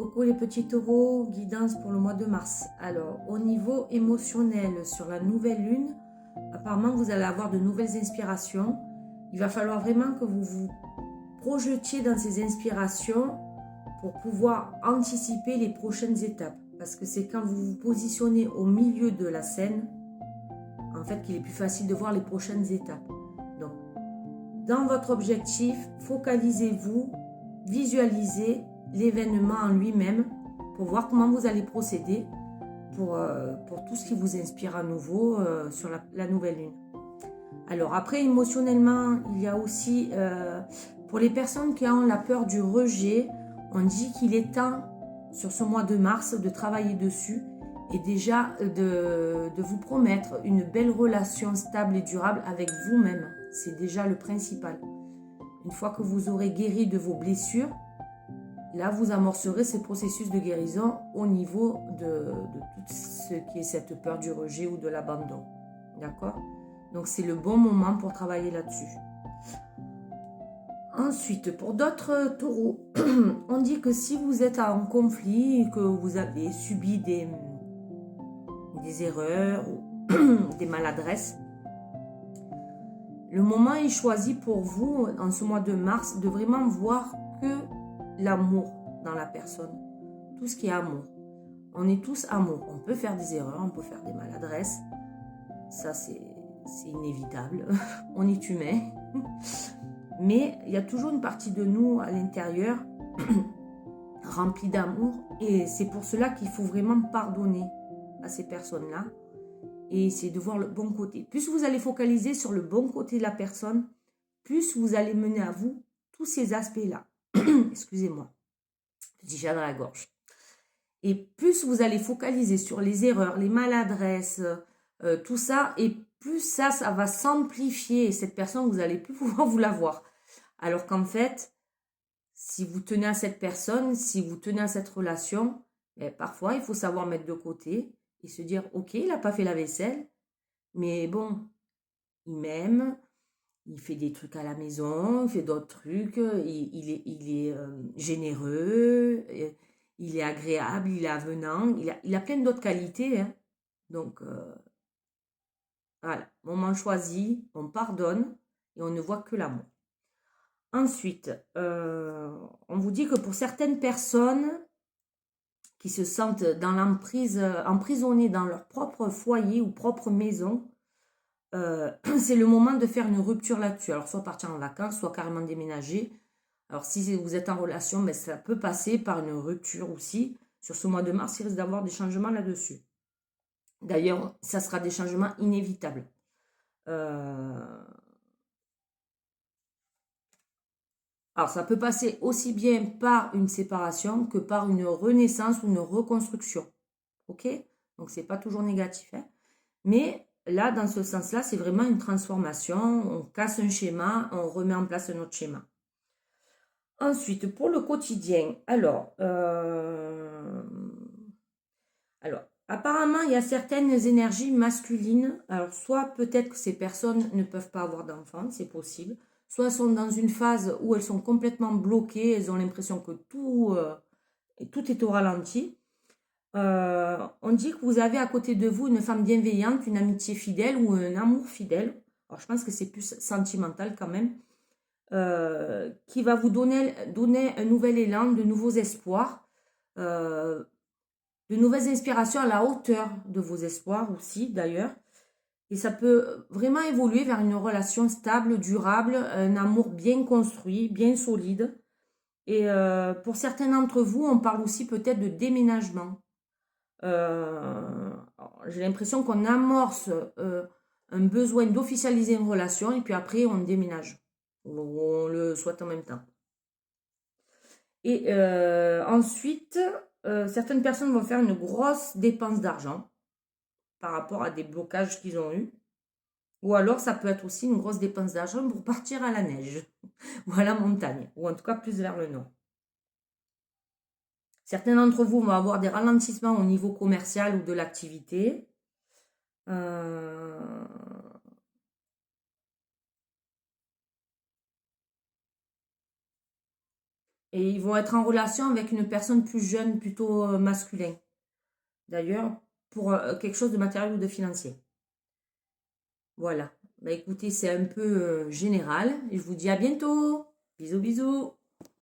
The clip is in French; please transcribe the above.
Coucou les petits taureaux, guidance pour le mois de mars. Alors, au niveau émotionnel, sur la nouvelle lune, apparemment vous allez avoir de nouvelles inspirations. Il va falloir vraiment que vous vous projetiez dans ces inspirations pour pouvoir anticiper les prochaines étapes. Parce que c'est quand vous vous positionnez au milieu de la scène, en fait, qu'il est plus facile de voir les prochaines étapes. Donc, dans votre objectif, focalisez-vous, visualisez l'événement en lui-même pour voir comment vous allez procéder pour tout ce qui vous inspire à nouveau sur la nouvelle lune. Alors après, émotionnellement, il y a aussi, pour les personnes qui ont la peur du rejet, on dit qu'il est temps, sur ce mois de mars, de travailler dessus et déjà de vous promettre une belle relation stable et durable avec vous-même. C'est déjà le principal. Une fois que vous aurez guéri de vos blessures, là, vous amorcerez ce processus de guérison au niveau de tout ce qui est cette peur du rejet ou de l'abandon. D'accord ? Donc, c'est le bon moment pour travailler là-dessus. Ensuite, pour d'autres taureaux, on dit que si vous êtes en conflit, que vous avez subi des erreurs ou des maladresses, le moment est choisi pour vous, en ce mois de mars, de vraiment voir que l'amour dans la personne. Tout ce qui est amour. On est tous amour. On peut faire des erreurs, on peut faire des maladresses. Ça, c'est inévitable. On est humain. Mais il y a toujours une partie de nous à l'intérieur remplie d'amour. Et c'est pour cela qu'il faut vraiment pardonner à ces personnes-là. Et essayer de voir le bon côté. Plus vous allez focaliser sur le bon côté de la personne, plus vous allez mener à vous tous ces aspects-là. Excusez-moi. Petit chat dans la gorge. Et plus vous allez focaliser sur les erreurs, les maladresses, tout ça, et plus ça va s'amplifier. Et cette personne, vous n'allez plus pouvoir vous la voir. Alors qu'en fait, si vous tenez à cette personne, si vous tenez à cette relation, parfois, il faut savoir mettre de côté et se dire, ok, il n'a pas fait la vaisselle, mais bon, il m'aime, il fait des trucs à la maison, il fait d'autres trucs, il est généreux, il est agréable, il est avenant, il a plein d'autres qualités. Hein. Donc, voilà, moment choisi, on pardonne et on ne voit que l'amour. Ensuite, on vous dit que pour certaines personnes qui se sentent dans l'emprise, emprisonnées dans leur propre foyer ou propre maison, c'est le moment de faire une rupture là-dessus. Alors, soit partir en vacances, soit carrément déménager. Alors, si vous êtes en relation, ben, ça peut passer par une rupture aussi. Sur ce mois de mars, il risque d'avoir des changements là-dessus. D'ailleurs, ça sera des changements inévitables. Alors, ça peut passer aussi bien par une séparation que par une renaissance ou une reconstruction. Ok ? Donc, c'est pas toujours négatif. Hein. Mais là, dans ce sens-là, c'est vraiment une transformation. On casse un schéma, on remet en place un autre schéma. Ensuite, pour le quotidien, alors, apparemment, il y a certaines énergies masculines. Alors, soit peut-être que ces personnes ne peuvent pas avoir d'enfants, c'est possible. Soit elles sont dans une phase où elles sont complètement bloquées, elles ont l'impression que tout est au ralenti. On dit que vous avez à côté de vous une femme bienveillante, une amitié fidèle ou un amour fidèle. Alors, je pense que c'est plus sentimental quand même. Qui va vous donner un nouvel élan, de nouveaux espoirs, de nouvelles inspirations à la hauteur de vos espoirs aussi d'ailleurs. Et ça peut vraiment évoluer vers une relation stable, durable, un amour bien construit, bien solide. Et pour certains d'entre vous, on parle aussi peut-être de déménagement. J'ai l'impression qu'on amorce un besoin d'officialiser une relation et puis après on déménage. On le souhaite en même temps. Et ensuite, certaines personnes vont faire une grosse dépense d'argent par rapport à des blocages qu'ils ont eus. Ou alors, ça peut être aussi une grosse dépense d'argent pour partir à la neige ou à la montagne, ou en tout cas plus vers le nord. Certains d'entre vous vont avoir des ralentissements au niveau commercial ou de l'activité. Et ils vont être en relation avec une personne plus jeune, plutôt masculin. D'ailleurs, pour quelque chose de matériel ou de financier. Voilà. Bah écoutez, c'est un peu général. Et je vous dis à bientôt. Bisous, bisous.